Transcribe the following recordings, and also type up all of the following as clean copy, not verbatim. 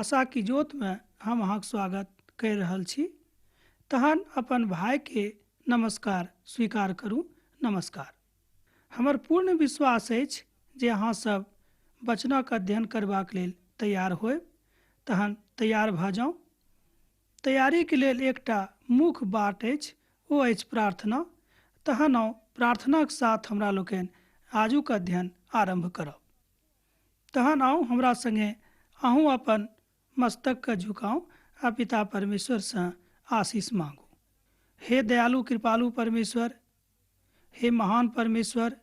आशा की जोत में हम अहाँक स्वागत कर रहल छी। तहन अपन भाई के नमस्कार स्वीकार करू। नमस्कार। हमर पूर्ण विश्वास अछि जे अहाँ सब वचनक अध्ययन करबाक लेल तैयार होय। तहन तैयार भऽ जाउ। तैयारी के लेल एकटा मुख्य बात अछि, ओ अछि प्रार्थना। तहन आउ प्रार्थनाक साथ हमरा लोकनि आजुक अध्ययन आरंभ करब। तहन आउ हमरा संगे अहूँ अपन मस्तक के झुकाऊ आ पिता परमेश्वर से आशीष मांगू। हे दयालु कृपालु परमेश्वर, हे महान परमेश्वर,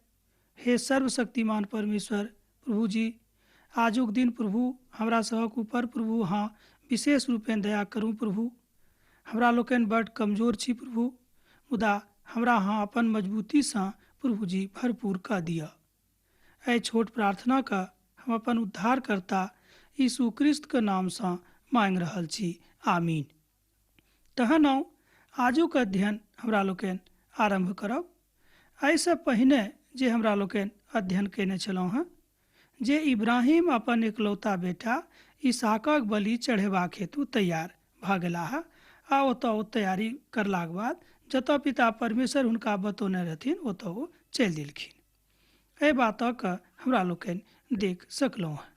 हे सर्वशक्तिमान परमेश्वर प्रभु जी, आजुक दिन प्रभु हमरा सबक ऊपर प्रभु अहाँ विशेष रूपें दया करू। प्रभु हमरा लोकनि बड़ कमजोर छी प्रभु, मुदा हमरा अहाँ अपन मजबूती से प्रभु जी भरपूर कऽ दिअ। एहि छोट प्रार्थना का हम अपन उद्धारकर्ता यीशु क्रिस्त के नाम से मांग रहल छी, आमीन। तहन आउ आजुक अध्ययन हमरा लोकनि आरंभ करब। एहिसँ पहिने जे हमरा लोकनि अध्ययन केने छलहुँ हेँ, जे इब्राहिम अपन एकलौता बेटा इसहाकक बलि चढ़ेबाक हेतु तैयार भऽ गेलाह आ ओतऽ ओ तैयारी करलाक बाद जतऽ पिता परमेश्वर हुनका बतौने रहथिन ओतऽ ओ चलि देलखिन। एहि बातक हमरा लोकनि देख सकलहुँ हेँ।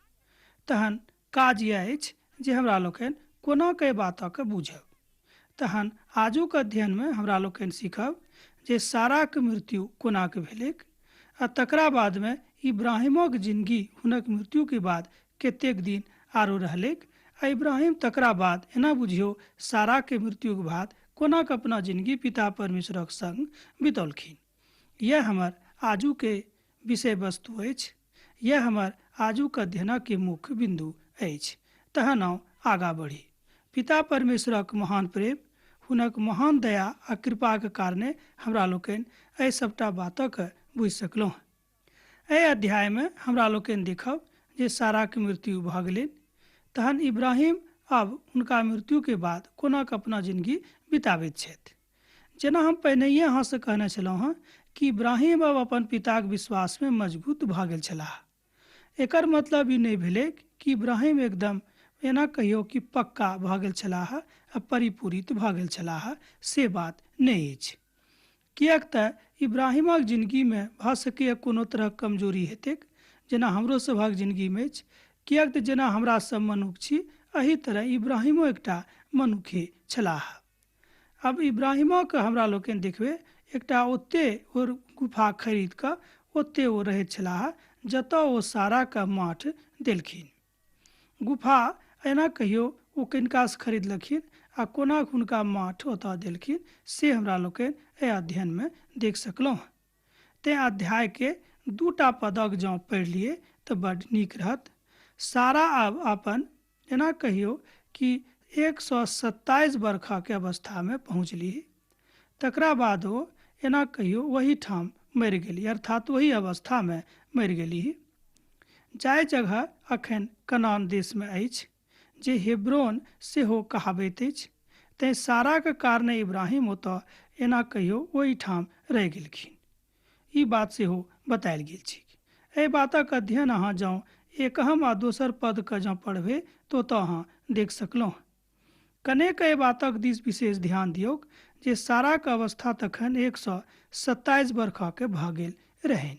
तहन काज यह अछि जे हमरा लोकनि कोना कई बातक बुझब। तहन आजुक अध्ययन में हमरा लोकनि सीखब जे साराक मृत्यु कोना के भेलैक आ तकरा बाद में इब्राहिमक जिंदगी हुनक मृत्यु के बाद कतेक दिन आरो रहलैक आ इब्राहिम तकरा बाद एना बुझियो सारा के मृत्यु के बाद कोना के अपना जिंदगी पिता परमेश्वरक संग बितौलखिन। यह हमर आजू के विषय वस्तु अछि। यह हमर आजुक अध्ययनक के मुख्य बिंदु अछि। तहन आउ आगाँ बढ़ी। पिता परमेश्वरक महान प्रेम, हुनक महान दया आ कृपा के कारणे हमरा लोकनि एहि सबटा बातक बुझि सकलहुँ। एहि अध्याय में हमरा लोकनि देखब जे सारा के मृत्यु भऽ गेलनि। तहन इब्राहिम अब हुनका मृत्यु के बाद कोना के अपना जिंदगी बिताबैत छथि। जेना हम पहिनहिए अहाँ से कहने छलहुँ हेँ कि इब्राहिम अब अपन पिताक विश्वास में मजबूत भऽ गेल छलाह। एकर मतलब ई नहीं भेलै कि इब्राहिम एकदम एना कहियो कि पक्का भऽ गेल छलाह आ परिपूरित भऽ गेल छलाह, से बात नहीं अछि। किएक तऽ इब्राहिमक जिंदगी में भऽ सकैए कोनो तरहक कमजोरी हेतैक, जेना हमरो सभक जिंदगी में अछि। किएक तऽ जेना हमरा सब मनुख छी, एही तरह इब्राहिमो एकटा मनुखे छलाह। अब इब्राहिमक हमरा लोकनि देखबै एकटा ओते ओ गुफा खरीद कऽ ओते ओ रहैत छलाह जतऽ ओ सारा का माठ देलखिन। गुफा एना कहियो ओ किनका से खरीदलखिन आ कोना हुनका माठ ओतऽ देलखिन, से हमरा लोकनि एहि अध्ययन में देख सकलहुँ। तेँ अध्याय के दूटा पदक जँ पढ़ि लिए तऽ बड्ड नीक रहत। सारा अब अपन एना कहियो कि 127 बरखक अवस्था में पहुँचली। तकरा बाद ओ एना कहियो वही ठाम मरि गेली, अर्थात वही अवस्था में मरि गेली। जाहि जगह अखन कनान देश में अछि, जे हेब्रोन सेहो कहाबैत अछि। तेँ साराक कारणे इब्राहिम ओतऽ एना कहियो ओहि ठाम रहि गेलखिन। ई बात सेहो बतायल गेल छै। एहि बातक अध्ययन अहाँ जँ एकहम आ दोसर पद के जँ पढ़बै तऽ ओतऽ अहाँ देख सकलहुँ। कनेक एहि बातक दिस विशेष ध्यान दियौक जे साराक अवस्था तखन 127 बरखक भऽ गेल रहनि।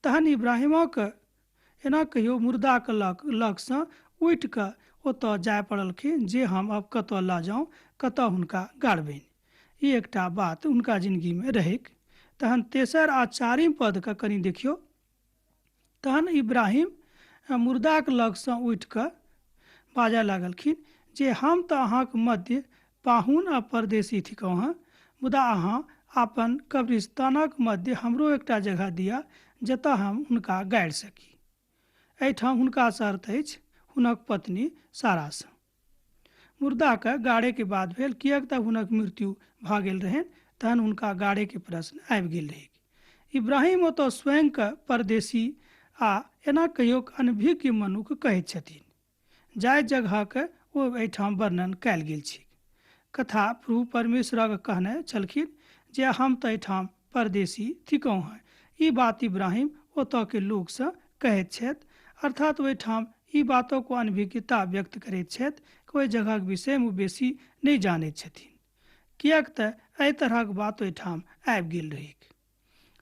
तहन इब्राहिमक एना कहियो मुर्दाके लगसँ उठि कऽ ओतऽ जाय पड़लखिन जे हम अब कतऽ लऽ जाऊँ, कतऽ हुनका गाड़बनि। ई एकटा बात हुनका जिंदगी में रहैक। तहन तेसर आ चारिम पद के कनि देखियौ। तहन इब्राहिम मुर्दाक लगसँ उठि कऽ बाजय लागलखिन जे हम तऽ अहाँक मध्य पाहुन आ परदेशी थिकहुँ हेँ, मुदा अहाँ अपन कब्रिस्तानक मध्य हमरो एकटा जगह दिअ जतऽ हम हुनका गाड़ि सकी। एहिठाम हुनकासँ अर्थ अछि हुनक पत्नी सारासँ। मुर्दाके गाड़े के बात भेल, किएक तऽ हुनक मृत्यु भऽ गेल रहनि। तहन हुनका गाड़े के प्रश्न आबि गेल रहै। इब्राहिम ओतऽ स्वयं के परदेशी आ एना कहियो अनभिज्ञ मनुख कहैत छथिन। जाहि जगहके ओ एहिठाम वर्णन कयल गेल छै। कथा प्रभु परमेश्वरक कहने छलखिन जे हम तऽ एहिठाम परदेशी थिकहुँ हेँ। ई बात इब्राहिम ओतऽ के लोकसँ कहैत छथि, अर्थात ओहिठाम ई बातों को अनभिज्ञता व्यक्त करैत छथि कि ओहि जगहक विषयमे बेसी नहि जानैत छथिन, किएक तऽ एहि तरहक बात ओहिठाम आबि गेल रहैक।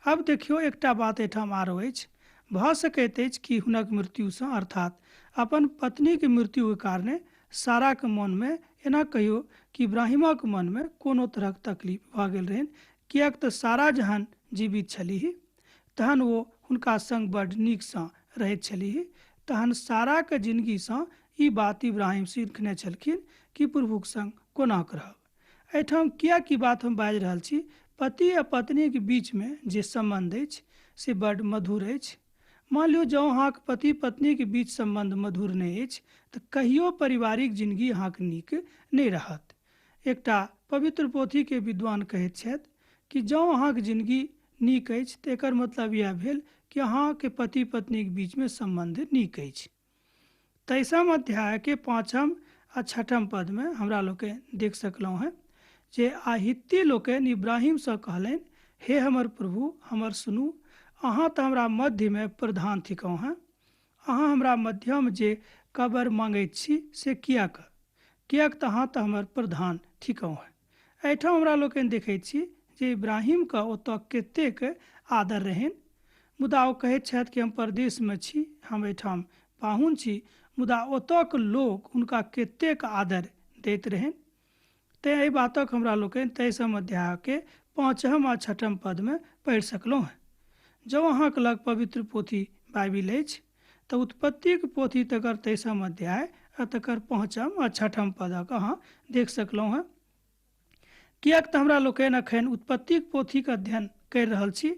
अब देखियौ एकटा बात एहिठाम आरो अछि। भऽ सकैत अछि कि हुनक मृत्युसँ अर्थात अपन पत्नीके मृत्युके कारणे साराके मनमे एना कहियो कि इब्राहिमक मनमे कोनो तरहक तकलीफ भऽ गेल रहनि, किएक तऽ सारा जहन जीवित छलीह तहन ओ हुनका संग बड्ड नीकसँ रहैत छलीह। तहन साराके जिन्दगीसँ ई बात इब्राहिम सीखने छलखिन कि प्रभुक संग कोना रहब। एहिठाम किएक ई बात हम बाजि रहल छी, पति आ पत्नीके बीचमे जे सम्बन्ध अछि से बड्ड मधुर अछि। मान लियौ जँ अहाँके पति पत्नीके बीच सम्बन्ध मधुर नहि अछि तऽ कहियो पारिवारिक जिन्दगी अहाँके नीक नहि रहत। एकटा पवित्र पोथीके विद्वान कहैत छथि कि जँ अहाँके जिन्दगी नीक अछि तऽ एकर मतलब इएह भेल कि अहाँके पति पत्नीके बीचमे सम्बन्ध नीक अछि। 23 अध्यायके 5 आ 6 पदमे हमरा लोकनि देख सकलहुँ हैं जे आ हित्ती लोकनि इब्राहिमसँ कहलनि, हे हमर प्रभु हमर सुनू, अहाँ तऽ हमरा मध्यमे प्रधान थिकहुँ हैं। अहाँ हमरा मध्यम जे कबर मांगैत छी से किएक तऽ अहाँ तऽ हमर प्रधान थिकहुँ हैं। एहिठाम हमरा लोकनि देखैत छी जे इब्राहिमके ओतऽ कतेक आदर रहनि, मुदा ओ कहैत छथि कि हम परदेशमे छी, हम एहिठाम पाहुन छी, मुदा ओतऽके लोक हुनका कतेक आदर दैत रहनि। तैँ एहि बातक हमरा लोकनि 23 अध्यायके 5 आ 6 पदमे पढ़ि सकलहुँ हैं। जँ अहाँके लग पवित्र पोथी बाइबिल अछि तऽ उत्पत्तिके पोथी तकर 23 अध्याय आ तकर 5 आ 6 पदक अहाँ देख सकलहुँ हैं। किएक तऽ हमरा लोकनि एखन उत्पत्तिके पोथीके अध्ययन करि रहल छी,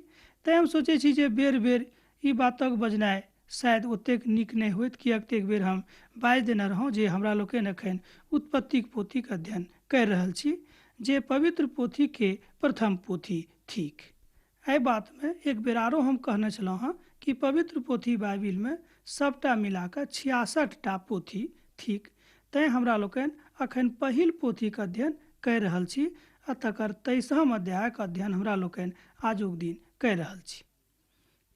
तैँ हम सोचै छी जे बेर बेर ई बातक बजनाइ शायद ओतेक नीक नहि होइत, किएक तऽ एक बेर हम बाजि देने रहौँ जे हमरा लोकनि एखन उत्पत्तिके पोथीके अध्ययन करि रहल छी जे पवित्र पोथीके प्रथम पोथी थिक। एहि बातमे एक बेर आरो हम कहने छलहुँ हँ कि पवित्र पोथी बाइबिलमे सबटा मिलाकऽ 66टा पोथी थिक। तैँ हमरा लोकनि अखन पहिल पोथीके अध्ययन करि रहल छी आ तकर 23 अध्यायके अध्ययन हमरा लोकनि आजुक दिन करि रहल छी।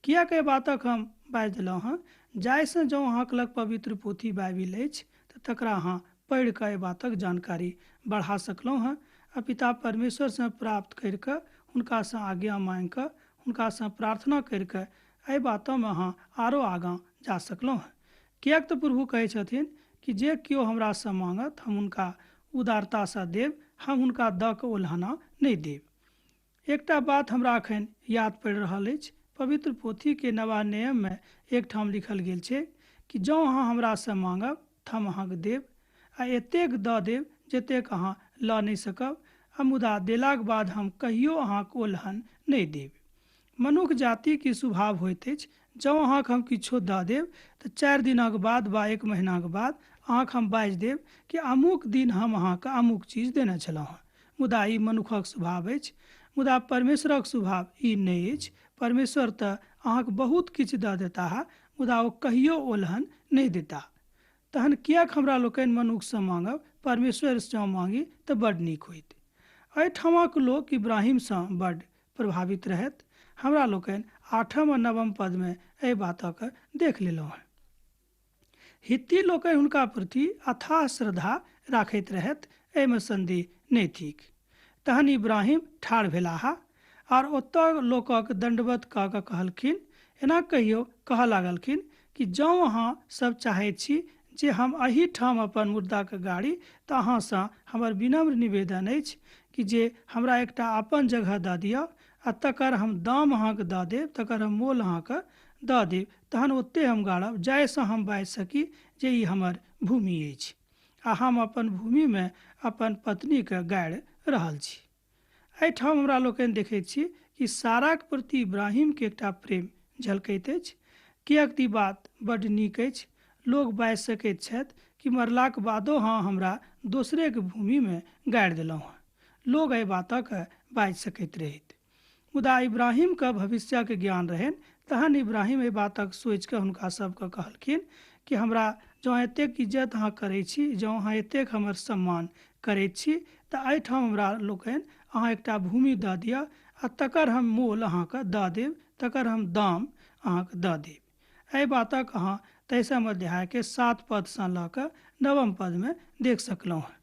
किएक एहि बातक हम बाजि देलहुँ हँ, जाहिसँ जँ अहाँके लग पवित्र पोथी बाइबिल अछि तऽ तकरा अहाँ पढ़ि कऽ एहि बातक जानकारी बढ़ा सकलहुँ हँ आ पिता परमेश्वरसँ प्राप्त करि कऽ हुनकासँ आज्ञा माँगि कऽ हुनकासँ प्रार्थना करि कऽ एहि बातोमे अहाँ आरो आगाँ जा सकलहुँ हँ। किएक तऽ प्रभु कहै छथिन कि जे केओ हमरासँ माँगत हम हुनका उदारतासँ देब, हम हुनका दऽ कऽ ओल्हाना नहि देब। एकटा बात हमरा एखन याद पड़ि रहल अछि, पवित्र पोथीके नवा नियममे एकठाम लिखल गेल छै कि जँ अहाँ हमरासँ माँगब तऽ हम अहाँके देब आ एतेक दऽ देब जतेक अहाँ लऽ नहि सकब, आ मुदा देलाक बाद हम कहियो अहाँके ओल्हन नहि देब। मनुष्य जातिके स्वभाव होइत अछि, जँ अहाँके हम किछो दऽ देब तऽ 4 दिनक बाद वा 1 महीनाके बाद अहाँके हम बाजि देब कि अमुक दिन हम अहाँके अमुक चीज देने छलहुँ हँ। मुदा ई मनुखक स्वभाव अछि, मुदा परमेश्वरक स्वभाव ई नहि अछि। परमेश्वर तऽ अहाँके बहुत किछु दऽ देता, मुदा ओ कहियो ओल्हन नहि देता। तहन किएक हमरा लोकनि मनुष्यसँ माँगब, परमेश्वरसँ माँगी तऽ बड्ड नीक होइत। एहिठामक लोक इब्राहिमसँ बड्ड प्रभावित रहथि। हमरा लोकनि 8 आ 9 पदमे एहि बातक देख लेलहुँ हैं। हित्ती लोकनि हुनका प्रति अथाह श्रद्धा राखैत रहथि, एहिमे संदेह नहि थिक। तहन इब्राहिम ठाढ़ भेलाह आर ओतऽ लोकक दंडवत कऽ कऽ कहलखिन, एना कहियो कहऽ लागलखिन कि जँ अहाँ सब चाहैत छी जे हम एहीठाम अपन मुर्दाके गाड़ी तऽ अहाँसँ हमर विनम्र निवेदन अछि कि जे हमरा एकटा अपन जगह दऽ दिअ आ तकर हम दाम अहाँके दऽ देब, तकर हम मोल अहाँके दऽ देब, तहन ओत्ते हम गाड़ब जाहिसँ हम बाजि सकी जे ई हमर भूमि अछि आ हम अपन भूमिमे अपन पत्नीके गाड़ि रहल छी। एहिठाम हमरा लोकनि देखैत छी कि साराके प्रति इब्राहिमके एकटा प्रेम झलकैत अछि, किएक तऽ ई बात बड्ड नीक अछि। लोक बाजि सकैत छथि कि मरलाक बादो अहाँ हमरा दोसरेके भूमिमे गाड़ि देलहुँ हँ, लोक एहि बातक बाजि सकैत रहथि। मुदा इब्राहिमके भविष्यके ज्ञान रहनि, तहन इब्राहिम एहि बातक सोचिकऽ हुनका सबके कहलखिन कि हमरा जँ एतेक इज्जत अहाँ करै छी, जँ अहाँ एतेक हमर सम्मान करैत छी तऽ एहिठाम हमरा लोकनि अहाँ एकटा भूमि दऽ दिअ आ तकर हम मोल अहाँके दऽ देब, तकर हम दाम अहाँके दऽ देब। एहि बातक अहाँ तेसम अध्याय के 7 पद से लऽ कऽ 9 पद में देख सकलहुँ हैं।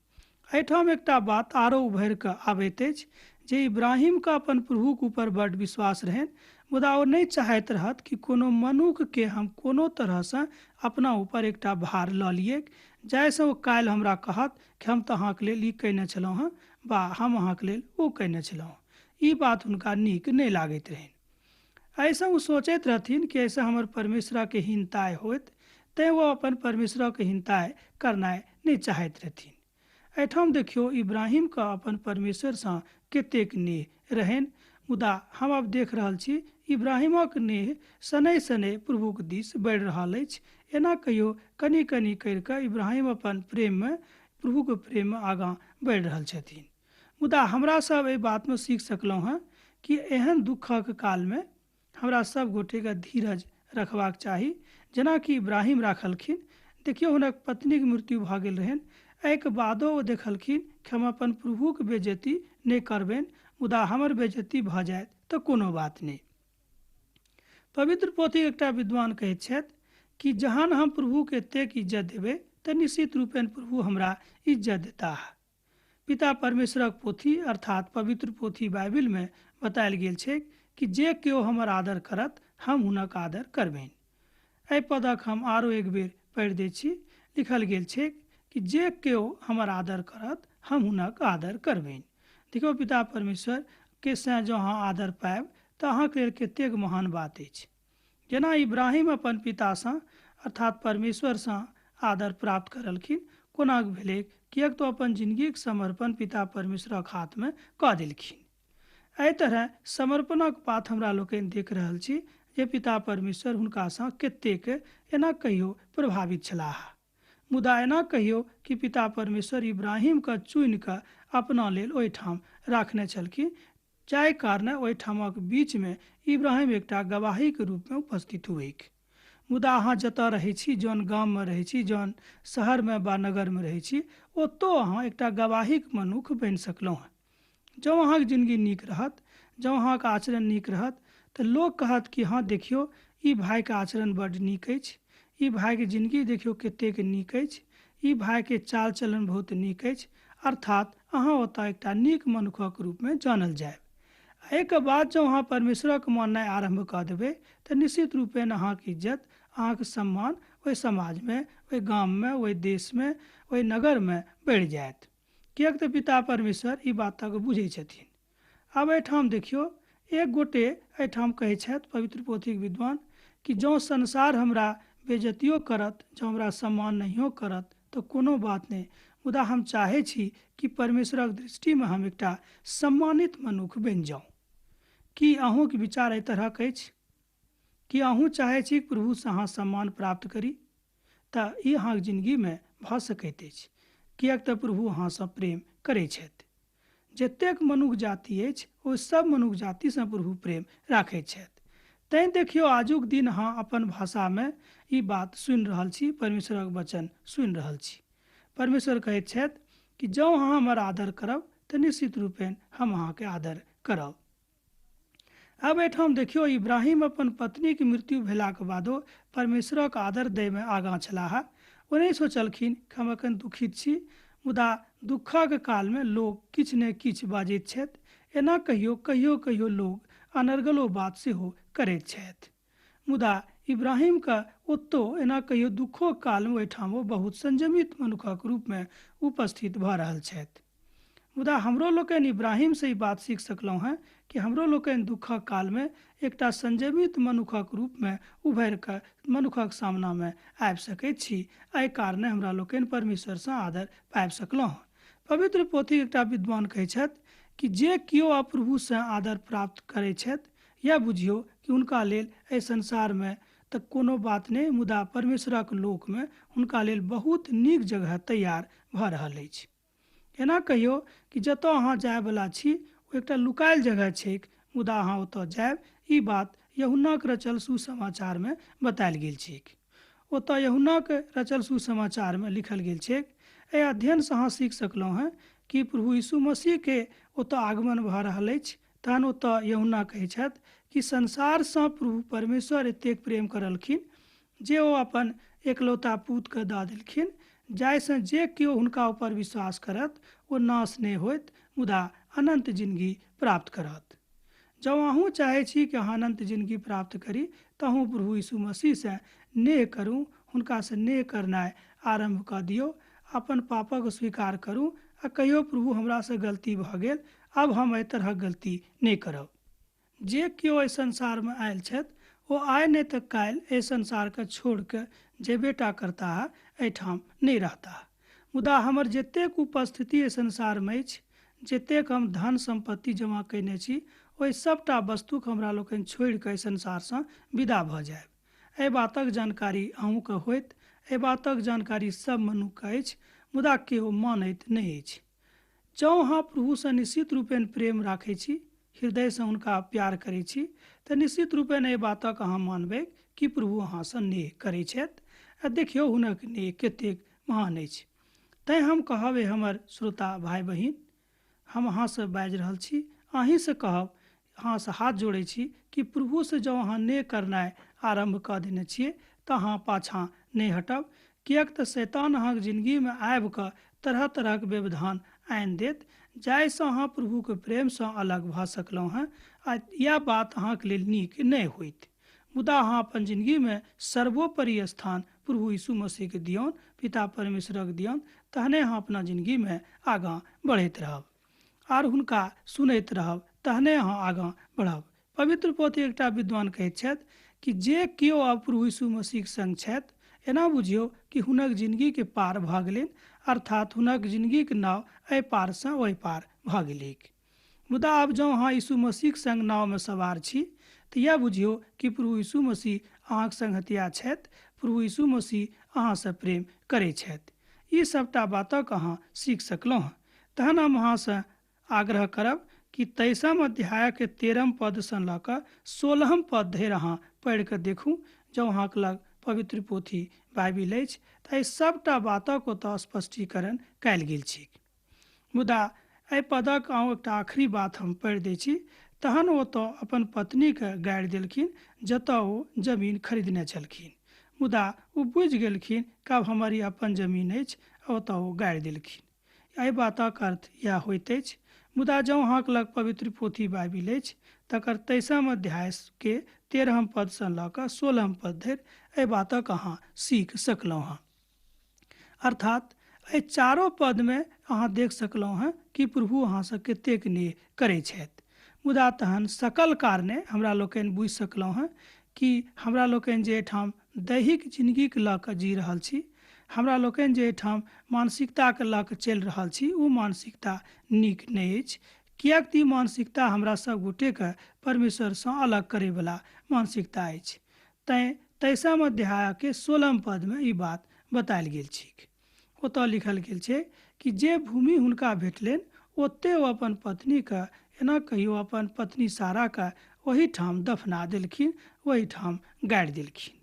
एहिठाम एकटा बात आरो उभरि कऽ आबैत अछि जे इब्राहिम के अपन प्रभुक ऊपर बड्ड विश्वास रहनि, मुदा ओ नहि चाहैत रहत कि कोनो मनुख के हम कोनो तरह से अपना ऊपर एकटा भार लऽ लियै, जाहिसँ ओ काल्हि हमरा कहत कि हम तऽ अहाँके लेल ई कयने छलहुँ हेँ, वा हम अहाँके लेल ओ कयने छलहुँ। ई बात हुनका नीक नहि लागैत रहनि। ऐसा वो सोचैत रहथिन कि ऐसा हमर परमेश्वर के हिनताय होत, तैँ वो अपन परमेश्वर के हिनताय करनाइ नहीं चाहैत रहथिन। एहिठाम देखियो इब्राहिम का अपन परमेश्वर से कतेक नेह रहनि, मुदा हम अब देख रहल छी इब्राहिमक नेह शनै शनै प्रभुक दिस बढ़ि रहल अछि। एना कहियो कनि कनि करि कऽ इब्राहिम अपन प्रेम में प्रभुक प्रेम में आगाँ बढ़ि रहल छथिन। मुदा हमरा सब एहि बात में सीख सकलहुँ हैं कि एहन दुखक काल में हमरा सब गोटे के धीरज रखबाक चाही, जेना कि इब्राहिम राखलखिन। देखियो हुनक पत्नी के मृत्यु भऽ गेल रहनि, एहिके बादो ओ देखलखिन कि हम अपन प्रभुक बेजती नहीं करबनि, मुदा हमर बेजती भऽ जायत तऽ कोनो बात नहीं। पवित्र पोथी एकटा विद्वान कहैत छथि कि जहन हम प्रभु के एतेक इज्जत देबै तऽ निश्चित रूपेण प्रभु हमरा इज्जत देता। पिता परमेश्वरक पोथी अर्थात पवित्र पोथी बाइबिल में बतायल गेल छै कि जे केओ हमर आदर करत हम हुनक आदर करबनि। एहि पदक हम आरो एक बेर पढ़ि दै छी। लिखल गेल छै कि जे केओ हमर आदर करत हम हुनक आदर करबनि। देखियो पिता परमेश्वर के से जो अहाँ आदर पायब तऽ अहाँके लेल कतेक महान बात अछि। जेना इब्राहिम अपन पितासँ अर्थात परमेश्वरसँ आदर प्राप्त करलखिन, कोना भेलै किएक तो अपन जिंदगीके समर्पण पिता परमेश्वरक हाथमे कऽ देलखिन। एहि तरह समर्पणक बात हमरा लोकनि देख रहल छी जे पिता परमेश्वर हुनकासँ कतेक एना कहियो प्रभावित छलाह। मुदा एना कहियो कि पिता परमेश्वर इब्राहिम के चुनि कऽ अपना लेल ओहिठाम राखने छलखिन, जाहि कारणे ओहिठामक बीच में इब्राहिम एकटा गवाही के रूप में उपस्थित हुएक। मुदा अहाँ जतऽ रहै छी, जौन गाम में रहै छी, जौन शहर में बा नगर में रहै छी, ओतौ अहाँ एकटा गवाहीक मनुख बनि सकलहुँ हैं। जँ अहाँके जिंदगी नीक रहत, जँ अहाँके आचरण नीक रहत तऽ लोक कहत कि हाँ देखियो ई भाइके आचरण बड्ड नीक अछि, ई भाइके जिंदगी देखियो कतेक नीक अछि, ई भाइके चाल चलन बहुत नीक अछि, अर्थात अहाँ ओतऽ एकटा नीक मनुखक रूप में जानल जायब। एहिके बाद जँ अहाँ परमेश्वरक माननाइ आरम्भ कऽ देबै तऽ निश्चित रूपेण अहाँके इज्जत, अहाँके सम्मान ओहि समाज में, ओहि गाम में, ओहि देश में, ओहि नगर में बढ़ि जायत, किएक तऽ पिता परमेश्वर ई बातक बुझै छथिन। आब एहिठाम देखियो एक गोटे एहिठाम कहै छथि पवित्र पोथीक विद्वान कि जँ संसार हमरा बेजतियो करत, जँ हमरा सम्मान नहियो करत तऽ कोनो बात नहीं, मुदा हम चाहै छी कि परमेश्वरक दृष्टि में हम एकटा सम्मानित मनुख बनि जाऊँ। की अहूँके विचार एहि तरहक अछि? कि अहूँ चाहै छी कि प्रभुसँ अहाँ सम्मान प्राप्त करी? तऽ ई अहाँके जिंदगी में भऽ सकैत अछि, किएक तऽ प्रभु अहाँसँ प्रेम करै छथि। जतेक मनुख जाति अछि ओ सब मनुख जाति से प्रभु प्रेम राखैत छथि। तैं देखियो आजुक दिन अहाँ अपन भाषा में ई बात सुनि रहल छी, परमेश्वरक वचन सुनि रहल छी। परमेश्वर कहैत छथि कि जँ अहाँ हमर आदर करब तऽ निश्चित रूपेण हम अहाँके आदर करब। अब एहिठाम देखियो इब्राहिम अपन पत्नी के मृत्यु भेलाक बादो परमेश्वरक आदर दै में आगाँ छलाह। ओ नहीं सोचलखिन कि हम एखन दुखित छी, मुदा दुखक काल में लोग किछु ने किछु बाजैत छथि। एना कहियो कहियो कहियो लोग अनर्गलो बात सेहो करैत छथि, मुदा इब्राहिम का ओत्तो एना कहियो दुखो काल में ओहिठाम वो बहुत संयमित मनुखक रूप में उपस्थित भऽ रहल छथि। मुदा हमरो लोकनि इब्राहिम से ई बात सीख सकलहुँ हैं कि हमरो लोकनि दुखक काल में एकटा संयमित मनुखक रूप में उभरि कऽ मनुखक सामना में आबि सकैत छी। एहि कारणे हमरा लोकनि परमेश्वरसँ आदर पाबि सकलहुँ। पवित्र पोथी एकटा विद्वान कहै छथि कि जे केओ अप्रभुसँ आदर प्राप्त करै छथि या बुझियौ कि हुनका लेल एहि संसार में तऽ कोनो बात नहीं, मुदा परमेश्वरक लोक में हुनका लेल बहुत नीक जगह तैयार भऽ रहल अछि। एना कहियो कि जतऽ अहाँ जायवला छी ओ एकटा लुकायल जगह छैक, मुदा अहाँ ओतऽ जायब, ई बात यूहन्नाक रचल सुसमाचार में बतायल गेल छैक। ओतऽ यूहन्नाक रचल सुसमाचार में लिखल गेल छैक। एहि अध्ययन से अहाँ सीख सकलहुँ हैं कि प्रभु यीशु मसीह के ओतऽ आगमन भऽ रहल अछि। तहन ओतऽ यूहन्ना कहै छथि कि संसारसँ प्रभु परमेश्वर एतेक प्रेम करलखिन जे ओ अपन एकलौता पूत के दऽ देलखिन, जाहिसँ जे केओ हुनका ऊपर विश्वास करत ओ नाश नहि होइत मुदा अनंत जिंदगी प्राप्त करत। जँ अहूँ चाहै छी कि अहाँ अनंत जिंदगी प्राप्त करी तऽ अहूँ प्रभु यीशु मसीहसँ नेह करू, हुनकासँ नेह करनाइ आरम्भ कऽ दियौ, अपन पापक स्वीकार करू आ कहियो प्रभु हमरासँ गलती भऽ गेल, आब हम एहि तरहक गलती नहि करब। जे केओ एहि संसारमे आयल छथि ओ आइ नहि तऽ काल्हि एहि संसारके छोड़ि कऽ जेबेटा करता एहिठाम नहि रहता। मुदा हमर जतेक उपस्थिति एहि संसारमे अछि, जतेक हम धन सम्पत्ति जमा कयने छी, ओहि सभटा वस्तुके हमरा लोकनि छोड़ि कऽ एहि संसारसँ विदा भऽ जायब। एहि बातक जानकारी अहूँके होइत, एहि बातक जानकारी सब मनुक्खके अछि, मुदा केओ मानैत नहि अछि। जँ अहाँ प्रभुसँ निश्चित रूपेण प्रेम राखै छी, हृदयसँ हुनका प्यार करै छी, तऽ निश्चित रूपेण एहि बातक अहाँ मानबै कि प्रभु अहाँसँ नेह करै छथि आ देखियौ हुनक नेह कतेक महान अछि। तैँ हम कहब हमर श्रोता भाइ बहिन, हम अहाँसँ बाजि रहल छी, अहीँसँ कहब, अहाँसँ हाथ जोड़ै छी कि प्रभुसँ जँ अहाँ नेह करनाइ आरम्भ कऽ देने छियै तऽ अहाँ पाछाँ नहि हटब, किएक तऽ शैतान अहाँके जिन्दगीमे आबि कऽ तरह तरहक व्यवधान आनि देत, जाहिसँ अहाँ प्रभुके प्रेमसँ अलग भऽ सकलहुँ हेँ आ इएह बात अहाँके लेल नीक नहि होइत। मुदा अहाँ अपन जिन्दगीमे सर्वोपरि स्थान प्रभु यीशु मसीहके दियौन, पिता परमेश्वरक दियौन, तहने अहाँ अपना जिन्दगीमे आगाँ बढ़ैत रहब आर हुनका सुनैत रहब, तहने अहाँ आगाँ बढ़ब। पवित्र पोथी एकटा विद्वान कहैत छथि कि जे केओ आब प्रभु यीशु मसीहके संग छथि, एना बुझियौ कि हुनक जिन्दगीके पार भऽ गेलनि, अर्थात हुनक जिन्दगीके नाव एहि पारसँ ओहि पार भऽ गेलैक। मुदा आब जँ अहाँ यीशु मसीहके संग नावमे सवार छी तऽ इएह बुझियौ कि प्रभु यीशु मसीह अहाँके संगतिया छथि, प्रभु यीशु मसीह अहाँसँ प्रेम करै छथि। ई सभटा बातक अहाँ सीख सकलहुँ हँ। तहन हम अहाँसँ आग्रह करब कि 23 अध्यायके 13 पदसँ लऽ कऽ 16 पद धरि अहाँ पढ़ि कऽ देखू। जँ अहाँके लग पवित्र पोथी बाइबिल अछि तऽ एहि सभटा बातक ओतऽ स्पष्टीकरण कयल गेल छै। मुदा एहि पदक अहूँ एकटा आखिरी बात हम पढ़ि दै छी। तहन ओतऽ अपन पत्नीके गाड़ि देलखिन जतऽ ओ जमीन खरीदने छलखिन, मुदा ओ बुझि गेलखिन कि आब हमर ई अपन जमीन अछि, ओतऽ ओ गाड़ि देलखिन। एहि बातक अर्थ इएह होइत अछि। मुदा जँ अहाँके लग पवित्र पोथी बाइबिल अछि तकर 23 अध्यायके 13 पदसँ लऽ कऽ 16 पद धरि एहि बातक अहाँ सीख सकलहुँ हँ। अर्थात एहि चारो पदमे अहाँ देख सकलहुँ हँ कि प्रभु अहाँसँ कतेक नेह करै छथि। मुदा तहन सकल कारणे हमरा लोकनि बुझि सकलहुँ हँ कि हमरा लोकनि जे एहिठाम दैहिक जिन्दगीके लऽ कऽ जी रहल छी, हमरा लोकनि जे एहिठाम मानसिकताके लऽ कऽ चलि रहल छी, ओ मानसिकता नीक नहि अछि, किएक तऽ ई मानसिकता हमरा सब गोटेके परमेश्वरसँ अलग करैवला मानसिकता अछि। तैँ 23 अध्यायके 16 पदमे ई बात बतायल गेल छै। ओतऽ लिखल गेल छै कि जे भूमि हुनका भेटलनि ओतऽ ओ अपन पत्नीके, एना कहियो अपन पत्नी साराके ओहीठाम दफना देलखिन, ओहीठाम गाड़ि देलखिन।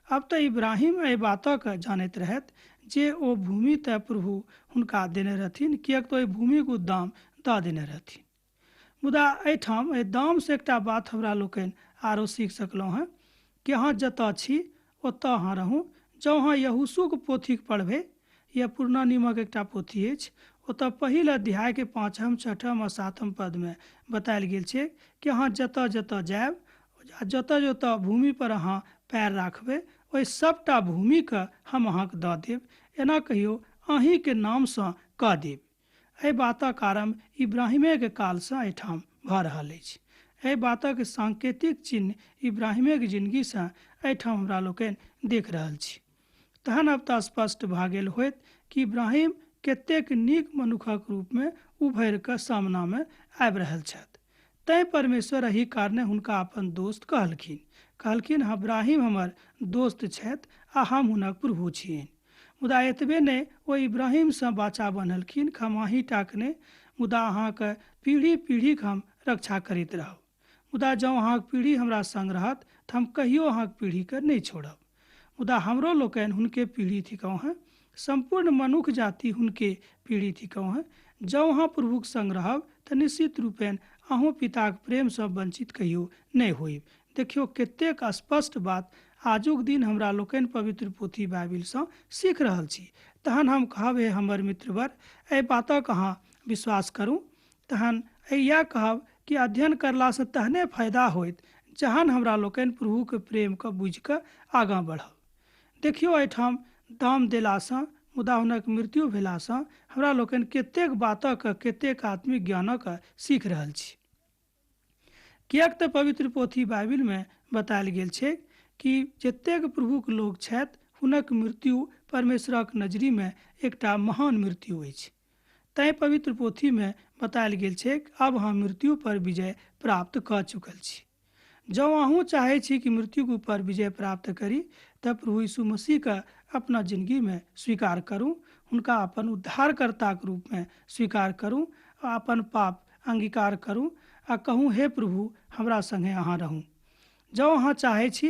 अब तऽ इब्राहिम एहि बातके जानैत रहथि जे ओ भूमि तऽ प्रभु हुनका देने रहथिन, किएक तऽ ओहि भूमिके दाम दऽ देने रहथिन। मुदा एहिठाम एहि दामसँ एकटा बात हमरा लोकनि आरो सीख सकलहुँ हँ कि अहाँ जतऽ छी ओतऽ अहाँ रहू। जँ अहाँ यहोशूके पोथीके पढ़बै, यह पुरना नियमक एकटा पोथी अछि, ओतऽ पहिल अध्यायके 5, 6 आ 7 पदमे बतायल गेल छै कि अहाँ जतऽ जतऽ जायब आ जतऽ जतऽ भूमिपर अहाँ पैर राखबै, ओहि सभटा भूमिके हम अहाँके दऽ देब, एना कहियो अहीँके नामसँ कऽ देब। एहि बातक आरम्भ इब्राहिमेके कालसँ एहिठाम भऽ रहल अछि। एहि बातक सांकेतिक चिन्ह इब्राहिमेके जिन्दगीसँ एहिठाम हमरा लोकनि देख रहल छी। तहन अब तऽ स्पष्ट भऽ गेल होइत कि इब्राहिम कतेक नीक मनुखक रूपमे उभरि कऽ सामनामे आबि रहल छथि। तैँ परमेश्वर एहि कारणे हुनका अपन दोस्त कहलखिन इब्राहिम हमर दोस्त छथि आ हम हुनक प्रभु छियनि। मुदा एतबे नहि, ओ इब्राहिमसँ बाचा बनलखिन, हम अहीँटाके नहि मुदा अहाँके पीढ़ी पीढ़ीके हम रक्षा करैत रहब। मुदा जँ अहाँके पीढ़ी हमरा संग रहत तऽ हम कहियो अहाँके पीढ़ीके नहि छोड़ब। मुदा हमरो लोकनि हुनके पीढ़ी थिकहुँ हैं, संपूर्ण मनुष्य जाति हुनके पीढ़ी थिकहुँ हैं। जँ अहाँ प्रभुके संग रहब तऽ निश्चित रूपेण अहूँ पिताके प्रेमसँ वंचित कहियो नहि होइब। देखियौ कतेक स्पष्ट बात आजुक दिन हमरा लोकनि पवित्र पोथी बाइबिलसँ सीख रहल छी, तहन हम कहब हे हमर मित्रवर, एहि बातक अहाँ विश्वास करू। तहन इएह कहब कि अध्ययन करलासँ तहने फायदा होइत जहन हमरा लोकनि प्रभुके प्रेमके बुझि कऽ आगाँ बढ़ब। देखियौ, एहिठाम दाम देलासँ मुदा हुनक मृत्यु भेलासँ हमरा लोकनि कतेक बातक कतेक आत्मिक ज्ञानक सीख रहल छी। किएक तऽ पवित्र पोथी बाइबिलमे बतायल गेल छै कि जतेक प्रभुक लोक छथि हुनक मृत्यु परमेश्वरक नजरिमे एकटा महान मृत्यु अछि। तैँ पवित्र पोथीमे बतायल गेल छै कि अब हम मृत्यु पर विजय प्राप्त कऽ चुकल छी। जँ अहूँ चाहै छी कि मृत्युके ऊपर विजय प्राप्त करी तऽ प्रभु यीशु मसीहके अपना जिंदगीमे स्वीकार करू, हुनका अपन उद्धारकर्ताके रूपमे स्वीकार करू, अपन पाप अंगीकार करू आ कहूँ, हे प्रभु, हमरा संगे अहाँ रहू। जँ अहाँ चाहै छी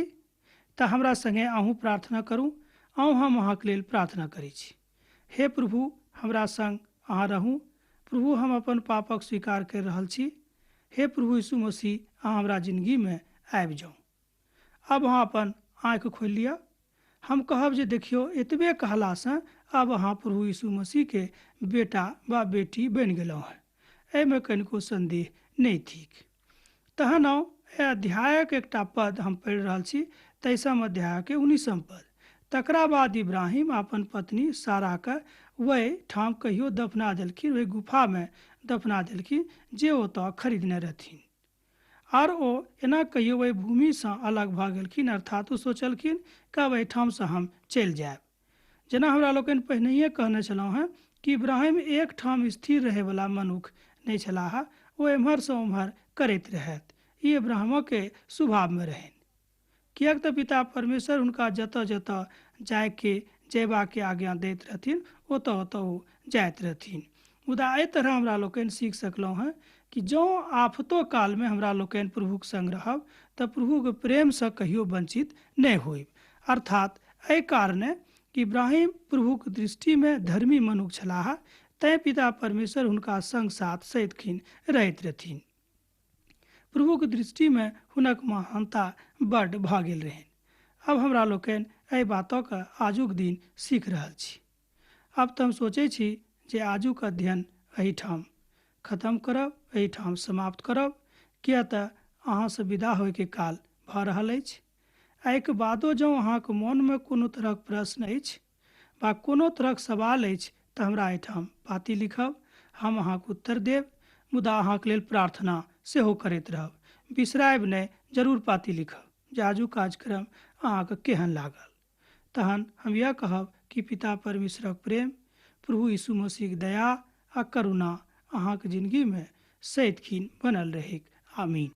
तऽ हमरा संगे अहूँ प्रार्थना करू। हम अहाँके लेल प्रार्थना करै छी। हे प्रभु, हमरा संग अहाँ रहू। प्रभु, हम अपन पापक स्वीकार कर रहल छी। हे प्रभु यीशु मसीह, अहाँ हमरा जिंदगीमे आबि जाउ। अब अहाँ अपन आँखि खोलि लिअ। हम कहब जे देखियौ, एतबे कहलासँ अब अहाँ प्रभु यीशु मसीहके बेटा वा बेटी बनि गेलहुँ हैं। एहिमे कनिको संदेह नहीं थिक। तहन अध्यायक एकटा पद हम पढ़ि रहल छी, 23 अध्यायके 19 पद। तकरा बाद इब्राहिम अपन पत्नी साराके वही ठाम कहियो दफना देलखिन, वही गुफामे दफना देलखिन जे ओतऽ खरीदने रहथिन। आर ओ एना कहियो वही भूमिसँ अलग भऽ गेलखिन, अर्थात ओ सोचलखिन कि अब एहिठामसँ हम चलि जायब। जेना हमरा लोकनि पहिनहिए कहने छलहुँ हैं कि इब्राहिम एक ठाम स्थिर रहैवला मनुख नहीं छलाह, ओ एम्हरसँ ओम्हर करैत रहथि। ई इब्राहिमके स्वभावमे रहनि। किएक तऽ पिता परमेश्वर हुनका जतऽ जतऽ जायके जयबाके आज्ञा दैत रहथिन ओतऽ ओतऽ ओ जाइत रहथिन। मुदा एहि तरह हमरा लोकनि सीख सकलहुँ हैं कि जँ आफतो कालमे हमरा लोकनि प्रभुक संग रहब तऽ प्रभुके प्रेमसँ कहियो वंचित नहि होइब। अर्थात एहि कारणे इब्राहिम प्रभुक दृष्टिमे धर्मी मनुख छलाह, तैँ पिता परमेश्वर हुनका संग साथ सदिखन रहैत रहथिन। प्रभुक दृष्टिमे हुनक महानता बड्ड भऽ गेल रहनि। अब हमरा लोकनि एहि बातक आजुक दिन सीख रहल छी। अब तऽ हम सोचै छी जे आजुक अध्ययन एहिठाम खत्म करब, एहिठाम समाप्त करब, किया तऽ अहाँसँ विदा होइके काल भऽ रहल अछि। एहिके बादो जँ अहाँके मोनमे कोनो तरहक प्रश्न अछि वा कोनो तरहक सवाल अछि तऽ हमरा एहिठाम पाती लिखब, हम अहाँके उत्तर देब। मुदा अहाँके लेल प्रार्थना सेहो करैत रहब। बिसरायब नहि, जरूर पाती लिखब जे आजुक कार्यक्रम अहाँके केहन लागल। तहन हम यह कहब कि पिता परमेश्वरक प्रेम, प्रभु यीशु मसीहक दया आ करुणा अहाँके जिंदगीमे सदिखन बनल रहैक। आमीन।